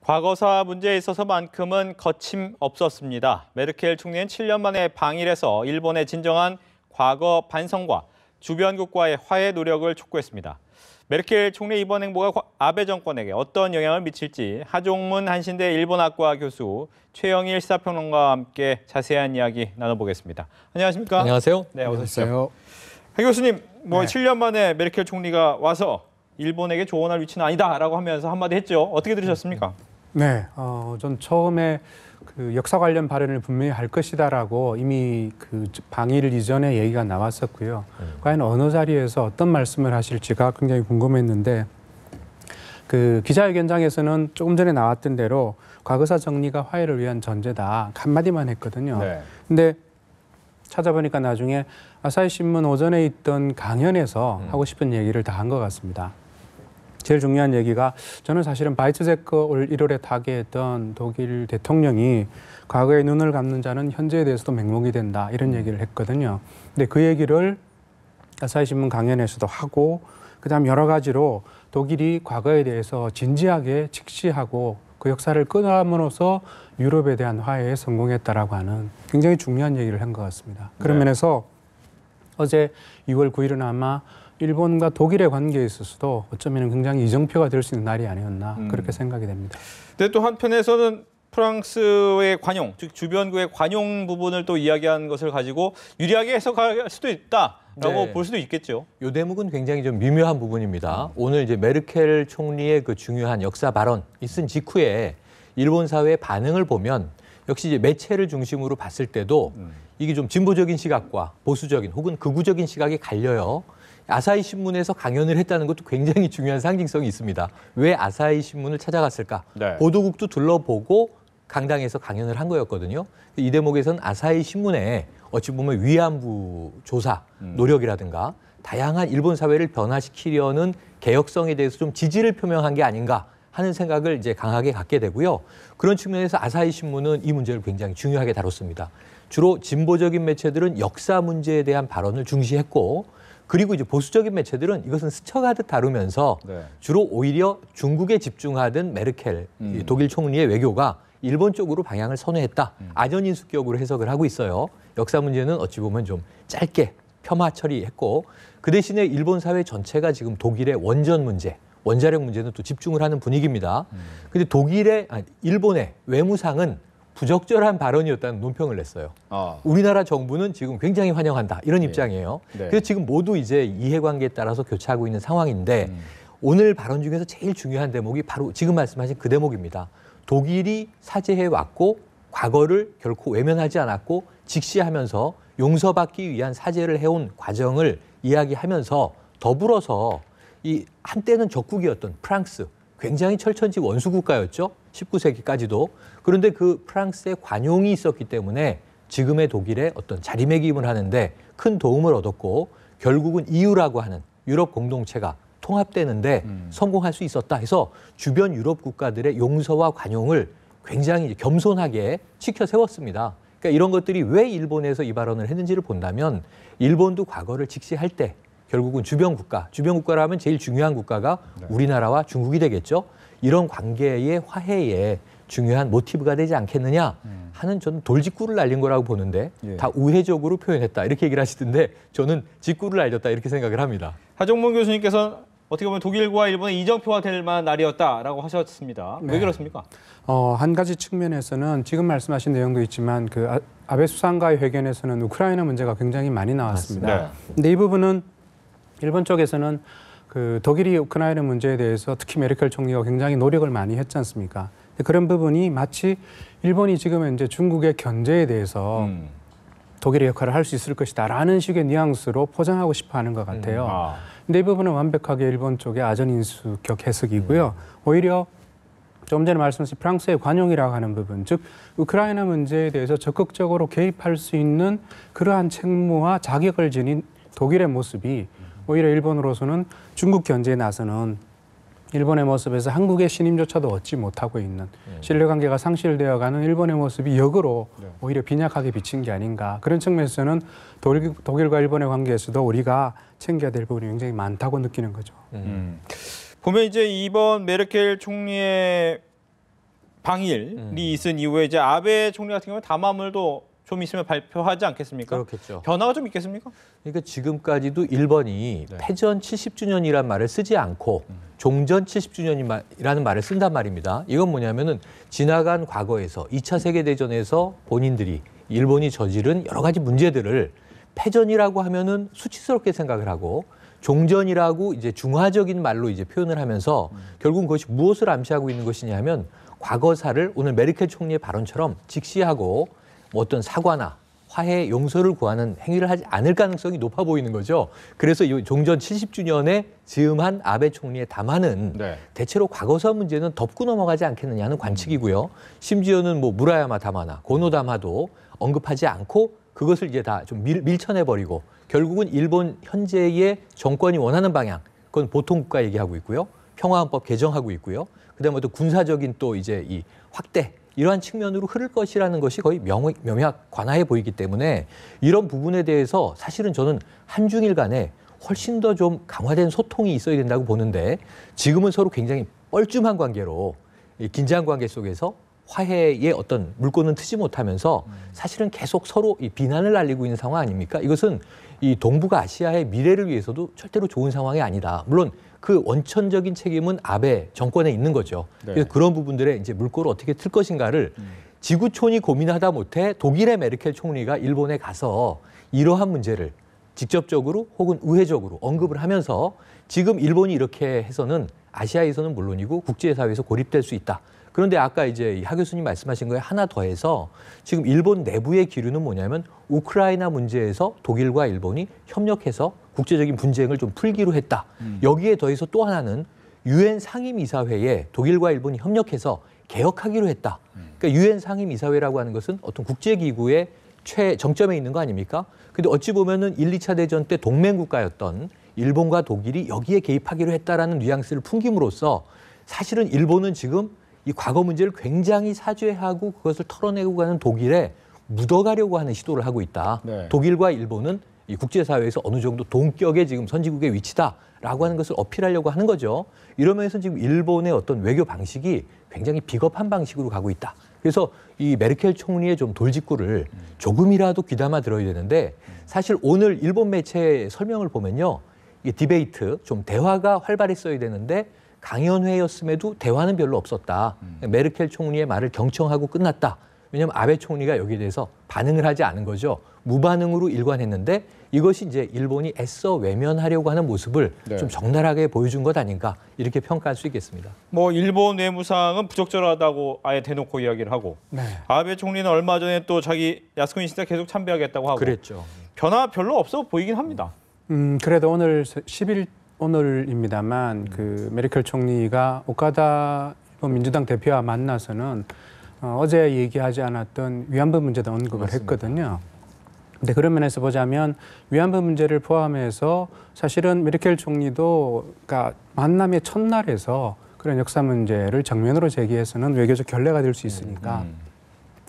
과거사 문제에 있어서만큼은 거침없었습니다. 메르켈 총리는 7년 만에 방일해서 일본의 진정한 과거 반성과 주변국과의 화해 노력을 촉구했습니다. 메르켈 총리의 이번 행보가 아베 정권에게 어떤 영향을 미칠지 하종문 한신대 일본학과 교수 최영일 시사평론가와 함께 자세한 이야기 나눠보겠습니다. 안녕하십니까? 안녕하세요. 네, 어서 오십시오. 한 교수님, 7년 만에 메르켈 총리가 와서 일본에게 조언할 위치는 아니다라고 하면서 한마디 했죠. 어떻게 들으셨습니까? 네, 전 처음에 그 역사 관련 발언을 분명히 할 것이다라고 이미 그 방일 이전에 얘기가 나왔었고요. 과연 어느 자리에서 어떤 말씀을 하실지가 굉장히 궁금했는데 그 기자회견장에서는 조금 전에 나왔던 대로 과거사 정리가 화해를 위한 전제다 한마디만 했거든요. 네. 근데 찾아보니까 나중에 아사히 신문 오전에 있던 강연에서 하고 싶은 얘기를 다 한 것 같습니다. 제일 중요한 얘기가 저는 사실은 바이트제커 올 1월에 타계했던 독일 대통령이 과거에 눈을 감는 자는 현재에 대해서도 맹목이 된다 이런 얘기를 했거든요. 근데 그 얘기를 아사히 신문 강연에서도 하고 그다음 여러 가지로 독일이 과거에 대해서 진지하게 직시하고 그 역사를 끊어함으로써 유럽에 대한 화해에 성공했다라고 하는 굉장히 중요한 얘기를 한 것 같습니다. 그런 면에서 어제 2월 9일은 아마 일본과 독일의 관계에 있어서도 어쩌면 굉장히 이정표가 될 수 있는 날이 아니었나 그렇게 생각이 됩니다. 근데 또 한편에서는 프랑스의 관용, 즉 주변국의 관용 부분을 또 이야기한 것을 가지고 유리하게 해석할 수도 있다라고 볼 수도 있겠죠. 이 대목은 굉장히 좀 미묘한 부분입니다. 오늘 이제 메르켈 총리의 그 중요한 역사 발언 있은 직후에 일본 사회의 반응을 보면 역시 이제 매체를 중심으로 봤을 때도 이게 좀 진보적인 시각과 보수적인 혹은 극우적인 시각이 갈려요. 아사히 신문에서 강연을 했다는 것도 굉장히 중요한 상징성이 있습니다. 왜 아사히 신문을 찾아갔을까? 네. 보도국도 둘러보고 강당에서 강연을 한 거였거든요. 이 대목에서는 아사히 신문에 어찌 보면 위안부 조사 노력이라든가 다양한 일본 사회를 변화시키려는 개혁성에 대해서 좀 지지를 표명한 게 아닌가 하는 생각을 이제 강하게 갖게 되고요. 그런 측면에서 아사히 신문은 이 문제를 굉장히 중요하게 다뤘습니다. 주로 진보적인 매체들은 역사 문제에 대한 발언을 중시했고 그리고 이제 보수적인 매체들은 이것은 스쳐가듯 다루면서 주로 오히려 중국에 집중하던 메르켈 독일 총리의 외교가 일본 쪽으로 방향을 선회했다. 아전인수격으로 해석을 하고 있어요. 역사 문제는 어찌 보면 좀 짧게 폄하 처리했고 그 대신에 일본 사회 전체가 지금 독일의 원전 문제, 원자력 문제는 또 집중을 하는 분위기입니다. 근데 일본의 외무상은 부적절한 발언이었다는 논평을 냈어요. 우리나라 정부는 지금 굉장히 환영한다. 이런 입장이에요. 그래서 지금 모두 이제 이해관계에 따라서 교차하고 있는 상황인데 오늘 발언 중에서 제일 중요한 대목이 바로 지금 말씀하신 그 대목입니다. 독일이 사죄해 왔고 과거를 결코 외면하지 않았고 직시하면서 용서받기 위한 사죄를 해온 과정을 이야기하면서 더불어서 이 한때는 적국이었던 프랑스, 굉장히 철천지 원수 국가였죠. 19세기까지도. 그런데 그 프랑스의 관용이 있었기 때문에 지금의 독일의 어떤 자리매김을 하는데 큰 도움을 얻었고 결국은 EU라고 하는 유럽 공동체가 통합되는데 성공할 수 있었다 해서 주변 유럽 국가들의 용서와 관용을 굉장히 겸손하게 지켜 세웠습니다. 그러니까 이런 것들이 왜 일본에서 이 발언을 했는지를 본다면 일본도 과거를 직시할 때 결국은 주변 국가라 하면 제일 중요한 국가가 우리나라와 중국이 되겠죠. 이런 관계의 화해에 중요한 모티브가 되지 않겠느냐 하는 저는 돌직구를 날린 거라고 보는데 다 우회적으로 표현했다 이렇게 얘기를 하시던데 저는 직구를 날렸다 이렇게 생각을 합니다. 하종문 교수님께서는 어떻게 보면 독일과 일본의 이정표가 될 만한 날이었다라고 하셨습니다. 왜 그렇습니까? 한 가지 측면에서는 지금 말씀하신 내용도 있지만 그 아베 수상과의 회견에서는 우크라이나 문제가 굉장히 많이 나왔습니다. 근데 이 부분은 일본 쪽에서는 그 독일이 우크라이나 문제에 대해서 특히 메르켈 총리가 굉장히 노력을 많이 했지 않습니까? 그런 부분이 마치 일본이 지금 이제 중국의 견제에 대해서 독일의 역할을 할 수 있을 것이다라는 식의 뉘앙스로 포장하고 싶어 하는 것 같아요. 근데 이 부분은 완벽하게 일본 쪽의 아전인수격 해석이고요. 오히려 좀 전에 말씀하신 프랑스의 관용이라고 하는 부분, 즉 우크라이나 문제에 대해서 적극적으로 개입할 수 있는 그러한 책무와 자격을 지닌 독일의 모습이 오히려 일본으로서는 중국 견제에 나서는 일본의 모습에서 한국의 신임조차도 얻지 못하고 있는 신뢰관계가 상실되어가는 일본의 모습이 역으로 오히려 빈약하게 비친 게 아닌가. 그런 측면에서는 독일과 일본의 관계에서도 우리가 챙겨야 될 부분이 굉장히 많다고 느끼는 거죠. 보면 이제 이번 메르켈 총리의 방일이 있은 이후에 이제 아베 총리 같은 경우는 담화문도 좀 있으면 발표하지 않겠습니까? 그렇겠죠. 변화가 좀 있겠습니까? 그러니까 지금까지도 일본이 네. 패전 70주년이란 말을 쓰지 않고 종전 70주년이라는 말을 쓴단 말입니다. 이건 뭐냐면은 지나간 과거에서 2차 세계대전에서 본인들이 일본이 저지른 여러 가지 문제들을 패전이라고 하면은 수치스럽게 생각을 하고 종전이라고 이제 중화적인 말로 이제 표현을 하면서 결국 그것이 무엇을 암시하고 있는 것이냐면 과거사를 오늘 메르켈 총리의 발언처럼 직시하고 뭐 어떤 사과나 화해, 용서를 구하는 행위를 하지 않을 가능성이 높아 보이는 거죠. 그래서 이 종전 70주년에 즈음한 아베 총리의 담화는 네. 대체로 과거사 문제는 덮고 넘어가지 않겠느냐는 관측이고요. 심지어는 뭐 무라야마 담화나 고노 담화도 언급하지 않고 그것을 이제 다 좀 밀쳐내버리고 결국은 일본 현재의 정권이 원하는 방향, 그건 보통국가 얘기하고 있고요. 평화헌법 개정하고 있고요. 그다음에 또 군사적인 또 이제 이 확대, 이러한 측면으로 흐를 것이라는 것이 거의 명확 관화해 보이기 때문에 이런 부분에 대해서 사실은 저는 한중일 간에 훨씬 더 좀 강화된 소통이 있어야 된다고 보는데 지금은 서로 굉장히 뻘쭘한 관계로 이 긴장 관계 속에서 화해의 어떤 물꼬는 트지 못하면서 사실은 계속 서로 이 비난을 날리고 있는 상황 아닙니까? 이것은 이 동북아 아시아의 미래를 위해서도 절대로 좋은 상황이 아니다. 물론 그 원천적인 책임은 아베 정권에 있는 거죠. 네. 그래서 그런 부분들에 이제 물꼬를 어떻게 틀 것인가를 지구촌이 고민하다 못해 독일의 메르켈 총리가 일본에 가서 이러한 문제를 직접적으로 혹은 우회적으로 언급을 하면서 지금 일본이 이렇게 해서는 아시아에서는 물론이고 국제사회에서 고립될 수 있다. 그런데 아까 이제 하 교수님 말씀하신 거에 하나 더해서 지금 일본 내부의 기류는 뭐냐면 우크라이나 문제에서 독일과 일본이 협력해서 국제적인 분쟁을 좀 풀기로 했다. 여기에 더해서 또 하나는 유엔 상임이사회에 독일과 일본이 협력해서 개혁하기로 했다. 그러니까 유엔 상임이사회라고 하는 것은 어떤 국제기구의 최정점에 있는 거 아닙니까? 근데 어찌 보면은 1, 2차 대전 때 동맹국가였던 일본과 독일이 여기에 개입하기로 했다라는 뉘앙스를 풍김으로써 사실은 일본은 지금 이 과거 문제를 굉장히 사죄하고 그것을 털어내고 가는 독일에 묻어가려고 하는 시도를 하고 있다. 네. 독일과 일본은 이 국제사회에서 어느 정도 동격의 지금 선진국의 위치다라고 하는 것을 어필하려고 하는 거죠. 이러면서 지금 일본의 어떤 외교 방식이 굉장히 비겁한 방식으로 가고 있다. 그래서 이 메르켈 총리의 좀 돌직구를 조금이라도 귀담아 들어야 되는데 사실 오늘 일본 매체의 설명을 보면요. 이게 디베이트, 좀 대화가 활발했어야 되는데 강연회였음에도 대화는 별로 없었다. 메르켈 총리의 말을 경청하고 끝났다. 왜냐하면 아베 총리가 여기에 대해서 반응을 하지 않은 거죠. 무반응으로 일관했는데 이것이 이제 일본이 애써 외면하려고 하는 모습을 네. 좀 적나라하게 보여준 것 아닌가 이렇게 평가할 수 있겠습니다. 뭐 일본 외무상은 부적절하다고 아예 대놓고 이야기를 하고 네. 아베 총리는 얼마 전에 또 자기 야스쿠니 시대 계속 참배하겠다고 하고 그랬죠. 변화 별로 없어 보이긴 합니다. 그래도 오늘 10일 오늘입니다만 그 메르켈 총리가 오카다 일본 민주당 대표와 만나서는 어제 얘기하지 않았던 위안부 문제도 언급을 맞습니다. 했거든요. 근데 그런 면에서 보자면 위안부 문제를 포함해서 사실은 메르켈 총리도 그러니까 만남의 첫날에서 그런 역사 문제를 정면으로 제기해서는 외교적 결례가 될 수 있으니까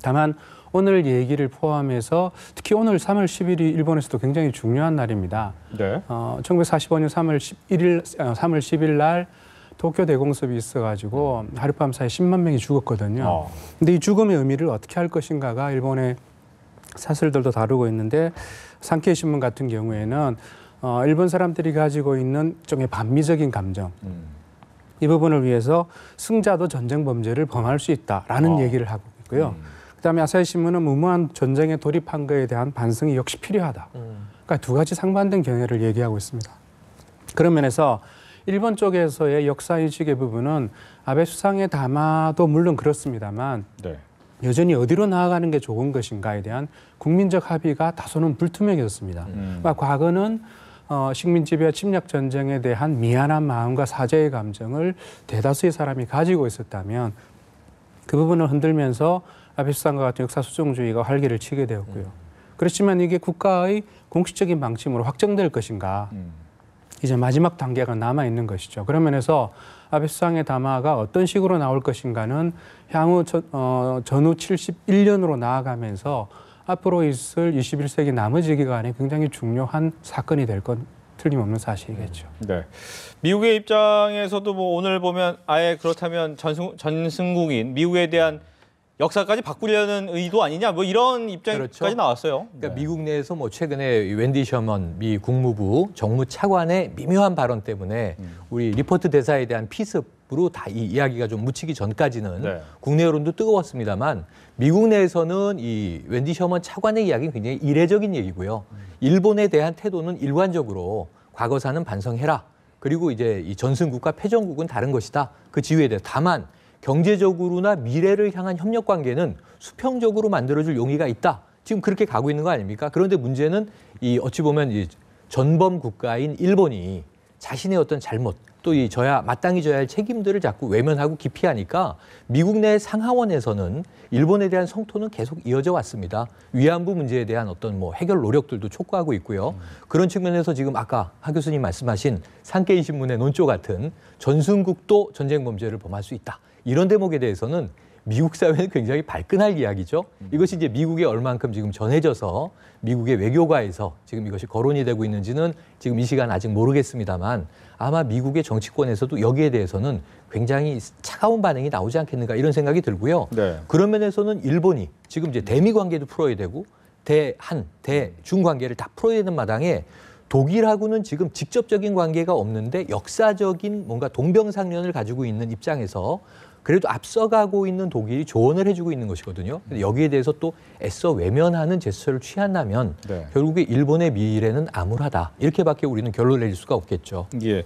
다만 오늘 얘기를 포함해서 특히 오늘 3월 10일이 일본에서도 굉장히 중요한 날입니다. 네. 1945년 3월 10일 날 도쿄 대공습이 있어가지고 하룻밤 사이 10만 명이 죽었거든요. 근데 이 죽음의 의미를 어떻게 할 것인가가 일본의 사설들도 다루고 있는데 산케이 신문 같은 경우에는 일본 사람들이 가지고 있는 일종의 반미적인 감정 이 부분을 위해서 승자도 전쟁 범죄를 범할 수 있다라는 얘기를 하고 있고요. 그다음에 아사히 신문은 무모한 전쟁에 돌입한 것에 대한 반성이 역시 필요하다. 그러니까 두 가지 상반된 견해를 얘기하고 있습니다. 그런 면에서 일본 쪽에서의 역사인식의 부분은 아베 수상의 담화도 물론 그렇습니다만 네. 여전히 어디로 나아가는 게 좋은 것인가에 대한 국민적 합의가 다소는 불투명해졌습니다. 그러니까 과거는 식민지배 침략 전쟁에 대한 미안한 마음과 사죄의 감정을 대다수의 사람이 가지고 있었다면 그 부분을 흔들면서 아베 수상과 같은 역사 수정주의가 활기를 치게 되었고요. 그렇지만 이게 국가의 공식적인 방침으로 확정될 것인가? 이제 마지막 단계가 남아 있는 것이죠. 그런 면에서 아베 수상의 담화가 어떤 식으로 나올 것인가는 향후 전후 71년으로 나아가면서 앞으로 있을 21세기 나머지 기간에 굉장히 중요한 사건이 될 것 틀림없는 사실이겠죠. 네. 미국의 입장에서도 뭐 오늘 보면 아예 그렇다면 전승국인 미국에 대한 역사까지 바꾸려는 의도 아니냐 뭐 이런 입장까지 그렇죠. 나왔어요. 그러니까 미국 내에서 뭐 최근에 웬디 셔먼 미 국무부 정무차관의 미묘한 발언 때문에 우리 리포트 대사에 대한 피습으로 다 이 이야기가 좀 묻히기 전까지는 네. 국내 여론도 뜨거웠습니다만 미국 내에서는 이 웬디 셔먼 차관의 이야기는 굉장히 이례적인 얘기고요. 일본에 대한 태도는 일관적으로 과거사는 반성해라. 그리고 이제 이 전승국과 패전국은 다른 것이다. 그 지위에 대해 다만 경제적으로나 미래를 향한 협력 관계는 수평적으로 만들어줄 용의가 있다. 지금 그렇게 가고 있는 거 아닙니까? 그런데 문제는 이 어찌 보면 이 전범 국가인 일본이 자신의 어떤 잘못 또 이 마땅히 져야 할 책임들을 자꾸 외면하고 기피하니까 미국 내 상하원에서는 일본에 대한 성토는 계속 이어져 왔습니다. 위안부 문제에 대한 어떤 뭐 해결 노력들도 촉구하고 있고요. 그런 측면에서 지금 아까 하 교수님 말씀하신 산케이 신문의 논조 같은 전승국도 전쟁 범죄를 범할 수 있다. 이런 대목에 대해서는 미국 사회는 굉장히 발끈할 이야기죠. 이것이 이제 미국에 얼만큼 지금 전해져서 미국의 외교가에서 지금 이것이 거론이 되고 있는지는 지금 이 시간 아직 모르겠습니다만 아마 미국의 정치권에서도 여기에 대해서는 굉장히 차가운 반응이 나오지 않겠는가 이런 생각이 들고요. 네. 그런 면에서는 일본이 지금 이제 대미 관계도 풀어야 되고 대한, 대중 관계를 다 풀어야 되는 마당에 독일하고는 지금 직접적인 관계가 없는데 역사적인 뭔가 동병상련을 가지고 있는 입장에서 그래도 앞서가고 있는 독일이 조언을 해주고 있는 것이거든요. 근데 여기에 대해서 또 애써 외면하는 제스처를 취한다면 네. 결국에 일본의 미래는 암울하다. 이렇게밖에 우리는 결론을 내릴 수가 없겠죠. 예.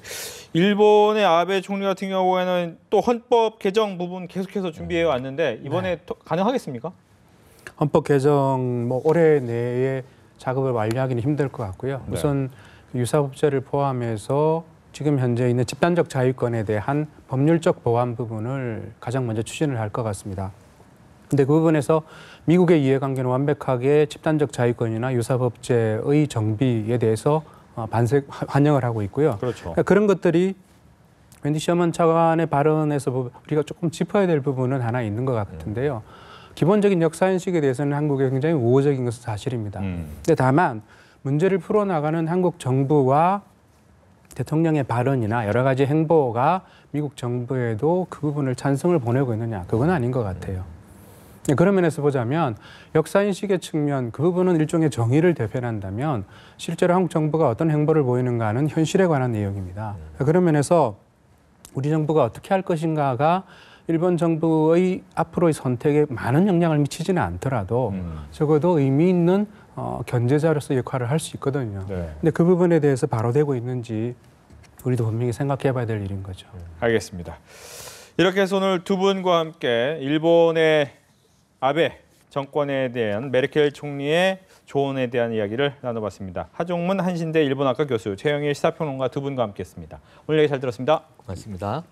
일본의 아베 총리 같은 경우에는 또 헌법 개정 부분 계속해서 준비해 왔는데 이번에 가능하겠습니까? 헌법 개정 뭐 올해 내에 작업을 완료하기는 힘들 것 같고요. 네. 우선 유사법제를 포함해서 지금 현재 있는 집단적 자유권에 대한 법률적 보완 부분을 가장 먼저 추진을 할 것 같습니다. 근데 그 부분에서 미국의 이해관계는 완벽하게 집단적 자유권이나 유사법제의 정비에 대해서 환영을 하고 있고요. 그렇죠. 그러니까 그런 것들이 웬디 셔먼 차관의 발언에서 우리가 조금 짚어야 될 부분은 하나 있는 것 같은데요. 기본적인 역사인식에 대해서는 한국이 굉장히 우호적인 것은 사실입니다. 근데 다만 문제를 풀어나가는 한국 정부와 대통령의 발언이나 여러 가지 행보가 미국 정부에도 그 부분을 찬성을 보내고 있느냐, 그건 아닌 것 같아요. 그런 면에서 보자면 역사인식의 측면, 그 부분은 일종의 정의를 대변한다면 실제로 한국 정부가 어떤 행보를 보이는가는 현실에 관한 내용입니다. 그런 면에서 우리 정부가 어떻게 할 것인가가 일본 정부의 앞으로의 선택에 많은 영향을 미치지는 않더라도 적어도 의미 있는 견제자로서 역할을 할 수 있거든요. 네. 근데 그 부분에 대해서 바로 되고 있는지 우리도 분명히 생각해 봐야 될 일인 거죠. 알겠습니다. 이렇게 해서 오늘 두 분과 함께 일본의 아베 정권에 대한 메르켈 총리의 조언에 대한 이야기를 나눠봤습니다. 하종문 한신대 일본학과 교수, 최영일 시사평론가 두 분과 함께했습니다. 오늘 얘기 잘 들었습니다. 고맙습니다.